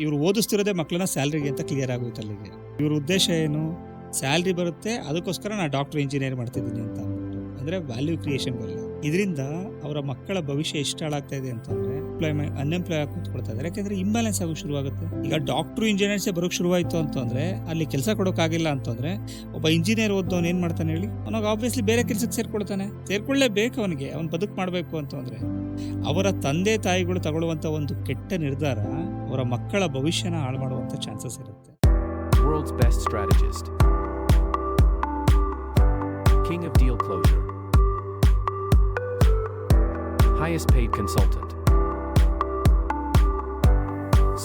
ಇವರು ಓದಿಸ್ತಿರೋದೇ ಮಕ್ಕಳನ್ನ ಸ್ಯಾಲ್ರಿಗೆ ಅಂತ ಕ್ಲಿಯರ್ ಆಗೋಯ್ತು ಅಲ್ಲಿಗೆ. ಇವ್ರ ಉದ್ದೇಶ ಏನು? ಸ್ಯಾಲ್ರಿ ಬರುತ್ತೆ, ಅದಕ್ಕೋಸ್ಕರ ನಾನು ಡಾಕ್ಟರ್ ಇಂಜಿನಿಯರ್ ಮಾಡ್ತಿದ್ದೀನಿ ಅಂತ ಅಂದ್ಬಿಟ್ಟು, ಅಂದರೆ ವ್ಯಾಲ್ಯೂ ಕ್ರಿಯೇಷನ್ ಬರಲ್ಲ. ಇದರಿಂದ ಅವರ ಮಕ್ಕಳ ಭವಿಷ್ಯ ಎಷ್ಟು ಹಾಳಾಗ್ತಾ ಇದೆ ಅಂತಂದ್ರೆ ಅನ್ಎಂಪ್ಲಾಯ್ ಆಗಿ ಕೂತ್ಕೊಳ್ತಾ ಇದ್ದಾರೆ. ಯಾಕೆಂದ್ರೆ ಇಂಬ್ಯಾಲೆನ್ಸ್ ಆಗೋ ಶುರುವಾಗುತ್ತೆ. ಈಗ ಡಾಕ್ಟರ್ ಇಂಜಿನಿಯರ್ಸೇ ಬರೋಕ್ ಶುರುವಾಯಿತು ಅಂತಂದ್ರೆ, ಅಲ್ಲಿ ಕೆಲಸ ಕೊಡೋಕ್ಕಾಗಿಲ್ಲ ಅಂತಂದ್ರೆ, ಒಬ್ಬ ಇಂಜಿನಿಯರ್ ಓದೋನು ಏನ್ ಮಾಡ್ತಾನೆ ಹೇಳಿ? ಅವನಿಗೆ ಆಬ್ವಿಯಸ್ಲಿ ಬೇರೆ ಕೆಲಸಕ್ಕೆ ಸೇರ್ಕೊಳ್ಳೇಬೇಕು. ಅವನಿಗೆ ಅವ್ನು ಬದುಕು ಮಾಡಬೇಕು ಅಂತಂದ್ರೆ, ಅವರ ತಂದೆ ತಾಯಿಗಳು ತಗೊಳ್ಳುವಂತ ಒಂದು ಕೆಟ್ಟ ನಿರ್ಧಾರ ಅವರ ಮಕ್ಕಳ ಭವಿಷ್ಯನ ಹಾಳು ಮಾಡುವಂತ ಚಾನ್ಸಸ್ ಇರುತ್ತೆ. World's best strategist, king of deal closure, highest paid consultant,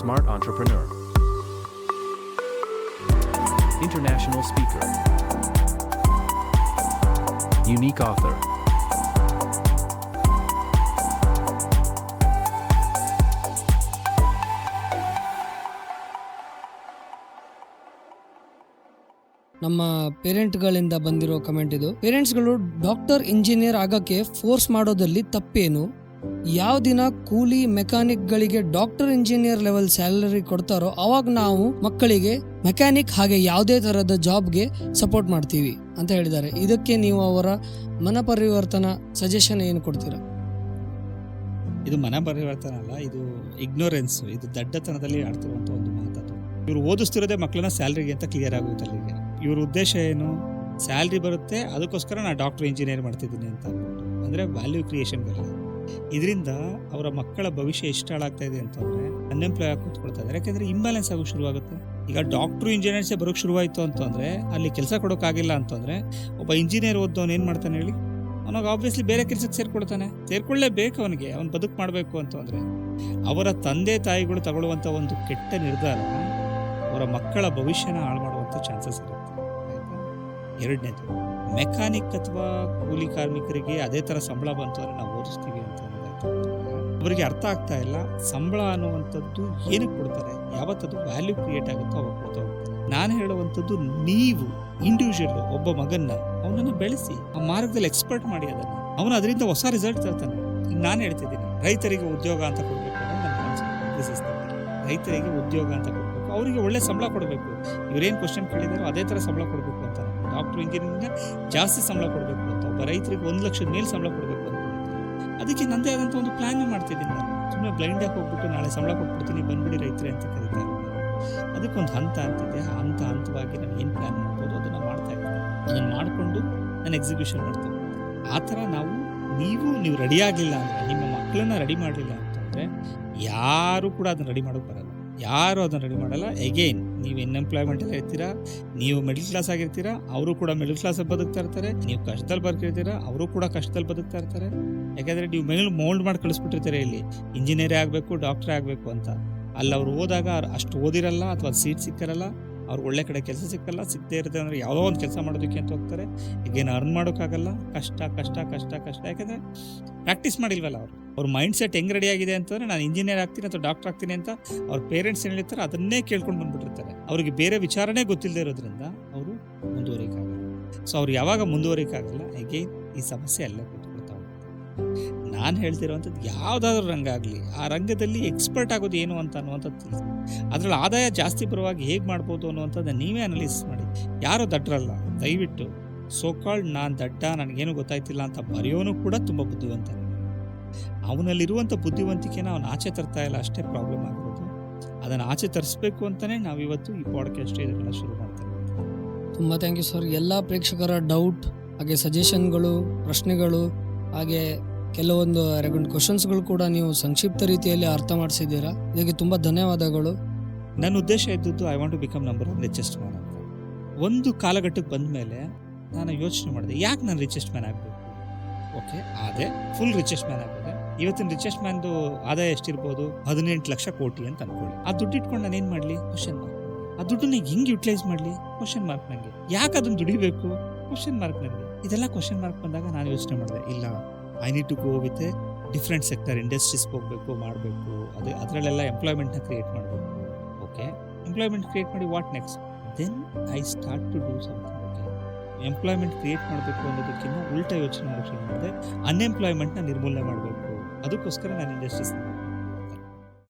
smart entrepreneur, international speaker, unique author, ನಮ್ಮ ಪೇರೆಂಟ್ಗಳಿಂದ ಬಂದಿರೋ ಕಮೆಂಟ್ ಇದು. ಪೇರೆಂಟ್ಸ್ಗಳು ಡಾಕ್ಟರ್ ಇಂಜಿನಿಯರ್ ಆಗಕ್ಕೆ ಫೋರ್ಸ್ ಮಾಡೋದಲ್ಲಿ ತಪ್ಪೇನು? ಯಾವ ದಿನ ಕೂಲಿ ಮೆಕ್ಯಾನಿಕ್ಗಳಿಗೆ ಡಾಕ್ಟರ್ ಇಂಜಿನಿಯರ್ ಲೆವೆಲ್ ಸ್ಯಾಲರಿ ಕೊಡ್ತಾರೋ ಅವಾಗ ನಾವು ಮಕ್ಕಳಿಗೆ ಮೆಕ್ಯಾನಿಕ್ ಹಾಗೆ ಯಾವುದೇ ತರಹದ ಜಾಬ್ಗೆ ಸಪೋರ್ಟ್ ಮಾಡ್ತೀವಿ ಅಂತ ಹೇಳಿದ್ದಾರೆ. ಇದಕ್ಕೆ ನೀವು ಅವರ ಮನಪರಿವರ್ತನ ಸಜೆಷನ್ ಏನು ಕೊಡ್ತೀರಾ? ಇದು ಮನಪರಿವರ್ತನ ಅಲ್ಲ, ಇದು ಇಗ್ನೋರೆನ್ಸ್, ಇದು ದಡ್ಡತನದಲ್ಲಿ ಆಡ್ತಿರುವಂತ ಒಂದು ಮಾತದು. ಇವರು ಓದಿಸ್ತಿರೋದೇ ಮಕ್ಕಳನ್ನ ಸ್ಯಾಲ್ರಿಗೆ ಅಂತ ಕ್ಲಿಯರ್ ಆಗೋಯ್ತು ಅಲ್ಲಿಗೆ. ಇವ್ರ ಉದ್ದೇಶ ಏನು? ಸ್ಯಾಲ್ರಿ ಬರುತ್ತೆ, ಅದಕ್ಕೋಸ್ಕರ ನಾನು ಡಾಕ್ಟರ್ ಇಂಜಿನಿಯರ್ ಮಾಡ್ತಿದ್ದೀನಿ ಅಂತ ಅಂದ್ಬಿಟ್ಟು, ಅಂದರೆ ವ್ಯಾಲ್ಯೂ ಕ್ರಿಯೇಷನ್ ಬರಲ್ಲ. ಇದರಿಂದ ಅವರ ಮಕ್ಕಳ ಭವಿಷ್ಯ ಎಷ್ಟು ಹಾಳಾಗ್ತಾ ಇದೆ ಅಂತಂದ್ರೆ ಅನ್ಎಂಪ್ಲಾಯ್ ಆಗಿ ಕೂತ್ಕೊಳ್ತಾ ಇದ್ದಾರೆ. ಯಾಕೆಂದ್ರೆ ಇಂಬ್ಯಾಲೆನ್ಸ್ ಆಗೋ ಶುರುವಾಗುತ್ತೆ. ಈಗ ಡಾಕ್ಟರ್ ಇಂಜಿನಿಯರ್ಸೇ ಬರೋಕ್ ಶುರುವಾಯಿತು ಅಂತಂದ್ರೆ, ಅಲ್ಲಿ ಕೆಲಸ ಕೊಡೋಕ್ಕಾಗಿಲ್ಲ ಅಂತಂದ್ರೆ, ಒಬ್ಬ ಇಂಜಿನಿಯರ್ ಓದೋನು ಏನ್ ಮಾಡ್ತಾನೆ ಹೇಳಿ? ಅವನಿಗೆ ಆಬ್ವಿಯಸ್ಲಿ ಬೇರೆ ಕೆಲಸಕ್ಕೆ ಸೇರ್ಕೊಳ್ಳೇಬೇಕು. ಅವನಿಗೆ ಅವ್ನು ಬದುಕು ಮಾಡಬೇಕು ಅಂತಂದ್ರೆ, ಅವರ ತಂದೆ ತಾಯಿಗಳು ತಗೊಳ್ಳುವಂತ ಒಂದು ಕೆಟ್ಟ ನಿರ್ಧಾರ ಅವರ ಮಕ್ಕಳ ಭವಿಷ್ಯನ ಹಾಳು ಮಾಡುವಂತ ಚಾನ್ಸಸ್ ಇರುತ್ತೆ. ಎರಡನೇದು, ಮೆಕ್ಯಾನಿಕ್ ಅಥವಾ ಕೂಲಿ ಕಾರ್ಮಿಕರಿಗೆ ಅದೇ ತರ ಸಂಬಳ ಬಂತು ಅಂದ್ರೆ ನಾವು ಓದಿಸ್ತೀವಿ ಅಂತ ಅವರಿಗೆ ಅರ್ಥ ಆಗ್ತಾ ಇಲ್ಲ. ಸಂಬಳ ಅನ್ನುವಂಥದ್ದು ಏನಕ್ಕೆ ಕೊಡ್ತಾರೆ? ಯಾವತ್ತದು ವ್ಯಾಲ್ಯೂ ಕ್ರಿಯೇಟ್ ಆಗುತ್ತೋ ಅವಾಗ ಕೊಡ್ತಾ ಹೋಗ್ತಾರೆ. ನಾನು ಹೇಳುವಂಥದ್ದು, ನೀವು ಇಂಡಿವಿಜುವಲ್ ಒಬ್ಬ ಮಗನ್ನ ಅವನನ್ನು ಬೆಳೆಸಿ, ಆ ಮಾರ್ಗದಲ್ಲಿ ಎಕ್ಸ್ಪರ್ಟ್ ಮಾಡಿ, ಅವನು ಅದರಿಂದ ಹೊಸ ರಿಸಲ್ಟ್ ತರ್ತಾನೆ. ಈಗ ನಾನು ಹೇಳ್ತಿದ್ದೀನಿ, ರೈತರಿಗೆ ಉದ್ಯೋಗ ಅಂತ ಕೊಡಬೇಕು ಅನ್ನೋದು ನನ್ನ ಕಾನ್ಸೆಪ್ಟ್. ರೈತರಿಗೆ ಉದ್ಯೋಗ ಅಂತ ಕೊಡಬೇಕು, ಅವರಿಗೆ ಒಳ್ಳೆ ಸಂಬಳ ಕೊಡಬೇಕು. ಇವರೇನು ಕ್ವಶನ್ ಕೇಳಿದಾರೋ ಅದೇ ಥರ ಸಂಬಳ ಕೊಡಬೇಕು ಅಂತ. ಡಾಕ್ಟರ್ ಇಂಜಿನಿಯರಿಂಗ್ ಜಾಸ್ತಿ ಸಂಬಳ ಕೊಡಬೇಕು ಅಂತ, ಒಬ್ಬ ರೈತರಿಗೆ 1 ಲಕ್ಷದ ಮೇಲೆ ಸಂಬಳ ಕೊಡಬೇಕು ಅಂತ. ಅದಕ್ಕೆ ನಂದೇ ಆದಂಥ ಒಂದು ಪ್ಲಾನ್ ಮಾಡ್ತಿದ್ದೀನಿ ನಾನು. ಸುಮ್ಮನೆ ಬ್ಲೈಂಡ್ ಆಗಿ ಹೋಗ್ಬಿಟ್ಟು ನಾಳೆ ಸಂಬಳ ಕೊಟ್ಬಿಡ್ತೀನಿ, ಬಂದ್ಬಿಡಿ ರೈತರೇ ಅಂತ ಕರೀತಾರೆ. ಅದಕ್ಕೊಂದು ಹಂತ ಅಂತಿದೆ. ಆ ಹಂತವಾಗಿ ನಾನು ಏನು ಪ್ಲಾನ್ ಮಾಡ್ಬೋದು ಅದನ್ನು ಮಾಡ್ತಾ ಇದ್ದೀನಿ. ಅದನ್ನು ಮಾಡಿಕೊಂಡು ನಾನು ಎಕ್ಸಿಕ್ಯೂಷನ್ ಮಾಡ್ತೀನಿ. ಆ ಥರ ನೀವು ರೆಡಿ ಆಗಲಿಲ್ಲ ಅಂದರೆ, ನಿಮ್ಮ ಮಕ್ಕಳನ್ನ ರೆಡಿ ಮಾಡಲಿಲ್ಲ ಅಂತಂದರೆ, ಯಾರು ಕೂಡ ಅದನ್ನು ರೆಡಿ ಮಾಡೋಕ್ಕೆ ಬರಲ್ಲ. ಯಾರು ಅದನ್ನು ರೆಡಿ ಮಾಡಲ್ಲ. ಎಗೈನ್ ನೀವು ಅನ್ಎಂಪ್ಲಾಯ್ಮೆಂಟಲ್ಲಿ ಇರ್ತೀರಾ, ನೀವು ಮಿಡಲ್ ಕ್ಲಾಸ್ ಆಗಿರ್ತೀರಾ, ಅವರು ಕೂಡ ಮಿಡಲ್ ಕ್ಲಾಸಲ್ಲಿ ಬದುಕ್ತಾ ಇರ್ತಾರೆ. ನೀವು ಕಷ್ಟದಲ್ಲಿ ಬರ್ತಿರ್ತೀರಾ, ಅವರು ಕೂಡ ಕಷ್ಟದಲ್ಲಿ ಬದುಕ್ತಾ ಇರ್ತಾರೆ. ಯಾಕೆಂದರೆ ನೀವು ಮೇಲೆ ಮೌಲ್ಡ್ ಮಾಡಿ ಕಳಿಸ್ಬಿಟ್ಟಿರ್ತೀರ, ಇಲ್ಲಿ ಇಂಜಿನಿಯರೇ ಆಗಬೇಕು, ಡಾಕ್ಟ್ರೇ ಆಗಬೇಕು ಅಂತ. ಅಲ್ಲಿ ಅವ್ರು ಹೋದಾಗ ಅಷ್ಟು ಓದಿರಲ್ಲ, ಅಥವಾ ಸೀಟ್ ಸಿಕ್ಕಿರಲ್ಲ, ಅವ್ರು ಒಳ್ಳೆ ಕಡೆ ಕೆಲಸ ಸಿಗದೇ ಇರುತ್ತೆ ಅಂದರೆ ಯಾವುದೋ ಒಂದು ಕೆಲಸ ಮಾಡೋದಕ್ಕೆ ಅಂತ ಹೋಗ್ತಾರೆ. ಈಗೇನು ಅರ್ನ್ ಮಾಡೋಕ್ಕಾಗಲ್ಲ. ಕಷ್ಟ. ಯಾಕೆಂದರೆ ಪ್ರಾಕ್ಟೀಸ್ ಮಾಡಿಲ್ವಲ್ಲ ಅವರು. ಅವ್ರ ಮೈಂಡ್ ಸೆಟ್ ಹೆಂಗೆ ರೆಡಿ ಆಗಿದೆ ಅಂತಂದರೆ, ನಾನು ಇಂಜಿನಿಯರ್ ಆಗ್ತೀನಿ ಅಥವಾ ಡಾಕ್ಟರ್ ಆಗ್ತೀನಿ ಅಂತ ಅವ್ರ ಪೇರೆಂಟ್ಸ್ ಏನು ಹೇಳ್ತಾರೆ ಅದನ್ನೇ ಕೇಳ್ಕೊಂಡು ಬಂದ್ಬಿಟ್ಟಿರ್ತಾರೆ. ಅವ್ರಿಗೆ ಬೇರೆ ವಿಚಾರನೇ ಗೊತ್ತಿಲ್ಲದೆ ಇರೋದ್ರಿಂದ ಅವರು ಮುಂದುವರಿಯಕ್ಕಾಗಲ್ಲ. ಸೊ ಅವ್ರು ಯಾವಾಗ ಮುಂದುವರಿಯಕ್ಕಾಗಲ್ಲ, ಹೇಗೆ ಈ ಸಮಸ್ಯೆ ಎಲ್ಲ ಕೂತ್ಕೊಳ್ತಾ ಹೋಗುತ್ತೆ. ನಾನು ಹೇಳ್ತಿರೋವಂಥದ್ದು, ಯಾವುದಾದ್ರೂ ರಂಗ ಆಗಲಿ, ಆ ರಂಗದಲ್ಲಿ ಎಕ್ಸ್ಪರ್ಟ್ ಆಗೋದು ಏನು ಅಂತ ಅನ್ನುವಂಥದ್ದು ತಿಳಿಸಿ, ಅದರಲ್ಲಿ ಆದಾಯ ಜಾಸ್ತಿ ಬರುವಾಗಿ ಹೇಗೆ ಮಾಡ್ಬೋದು ಅನ್ನುವಂಥದ್ದು ನೀವೇ ಅನಲೈಸಿಸ್ ಮಾಡಿ. ಯಾರೋ ದಡ್ಡರಲ್ಲ, ದಯವಿಟ್ಟು ಸೋಕಾಲ್ಡ್ ನಾನು ದಡ್ಡ, ನನಗೇನು ಗೊತ್ತಾಯ್ತಿಲ್ಲ ಅಂತ ಬರೆಯೋನು ಕೂಡ ತುಂಬ ಬುದ್ಧಿವಂತ. ಅವನಲ್ಲಿರುವಂಥ ಬುದ್ಧಿವಂತಿಕೆನ ಅವನು ಆಚೆ ತರ್ತಾ ಇಲ್ಲ, ಅಷ್ಟೇ ಪ್ರಾಬ್ಲಮ್ ಆಗಿರೋದು. ಅದನ್ನು ಆಚೆ ತರಿಸ್ಬೇಕು ಅಂತಲೇ ನಾವಿವತ್ತು ಈ ಪಾಡ್ಕಾಸ್ಟ್ ಇದನ್ನೆಲ್ಲ ಶುರು ಮಾಡ್ತಾ ಇದ್ದೀವಿ. ತುಂಬ ಥ್ಯಾಂಕ್ ಯು ಸರ್. ಎಲ್ಲ ಪ್ರೇಕ್ಷಕರ ಡೌಟ್ ಹಾಗೆ ಸಜೆಷನ್ಗಳು, ಪ್ರಶ್ನೆಗಳು, ಹಾಗೆ ಕೆಲವೊಂದು ಅರೆಗಂಟ್ ಕ್ವಶನ್ಸ್ಗಳು ಕೂಡ ನೀವು ಸಂಕ್ಷಿಪ್ತ ರೀತಿಯಲ್ಲಿ ಅರ್ಥ ಮಾಡಿಸಿದ್ದೀರಾ. ಇದಕ್ಕೆ ತುಂಬ ಧನ್ಯವಾದಗಳು. ನನ್ನ ಉದ್ದೇಶ ಇದ್ದದ್ದು, I want to become number 1 richest man ಅಂತ. ಒಂದು ಕಾಲಘಟ್ಟಕ್ಕೆ ಬಂದ ಮೇಲೆ ನಾನು ಯೋಚನೆ ಮಾಡಿದೆ, ಯಾಕೆ ನಾನು ರಿಚೆಸ್ಟ್ ಮ್ಯಾನ್ ಆಗಬೇಕು? ಓಕೆ, ಅದೇ ಫುಲ್ ರಿಚೆಸ್ಟ್ ಮ್ಯಾನ್ ಆಗಿದೆ. ಇವತ್ತಿನ ರಿಚೆಸ್ಟ್ ಮ್ಯಾನ್ದು ಆದಾಯ ಎಷ್ಟಿರ್ಬೋದು? 18 ಲಕ್ಷ ಕೋಟಿ ಅಂತ ಅನ್ಕೊಳ್ಳಿ. ಆ ದುಡ್ಡು ಇಟ್ಕೊಂಡು ನಾನು ಏನು ಮಾಡಲಿ? Question mark. ಆ ದುಡ್ಡನ್ನ ಹೆಂಗೆ ಯುಟಿಲೈಸ್ ಮಾಡಲಿ? Question mark. ನನಗೆ ಯಾಕೆ ಅದನ್ನು ದುಡಿಬೇಕು? Question mark. ನನಗೆ ಇದೆಲ್ಲ ಕ್ವಶನ್ ಮಾರ್ಕ್ ಬಂದಾಗ ನಾನು ಯೋಚನೆ ಮಾಡಿದೆ, ಇಲ್ಲ, I need to go with different sector, ಇಂಡಸ್ಟ್ರೀಸ್ಗೆ ಹೋಗಬೇಕು, ಮಾಡಬೇಕು. ಅದರಲ್ಲೆಲ್ಲ ಎಂಪ್ಲಾಯ್ಮೆಂಟ್ನ ಕ್ರಿಯೇಟ್ ಮಾಡಬೇಕು. ಓಕೆ, ಎಂಪ್ಲಾಯ್ಮೆಂಟ್ ಕ್ರಿಯೇಟ್ ಮಾಡಿ, what next? Then I start to do something. Okay, employment create ಮಾಡಬೇಕು ಅನ್ನೋದಕ್ಕಿಂತ ಉಲ್ಟಾ ಯೋಚನೆ ಮಾಡೋಕ್ಕೆ ಶುರು ಮಾಡಿದೆ. ಅನ್ಎಂಪ್ಲಾಯ್ಮೆಂಟ್ನ ನಿರ್ಮೂಲನೆ ಮಾಡಬೇಕು. ಅದಕ್ಕೋಸ್ಕರ ನಾನು ಇಂಡಸ್ಟ್ರೀಸ್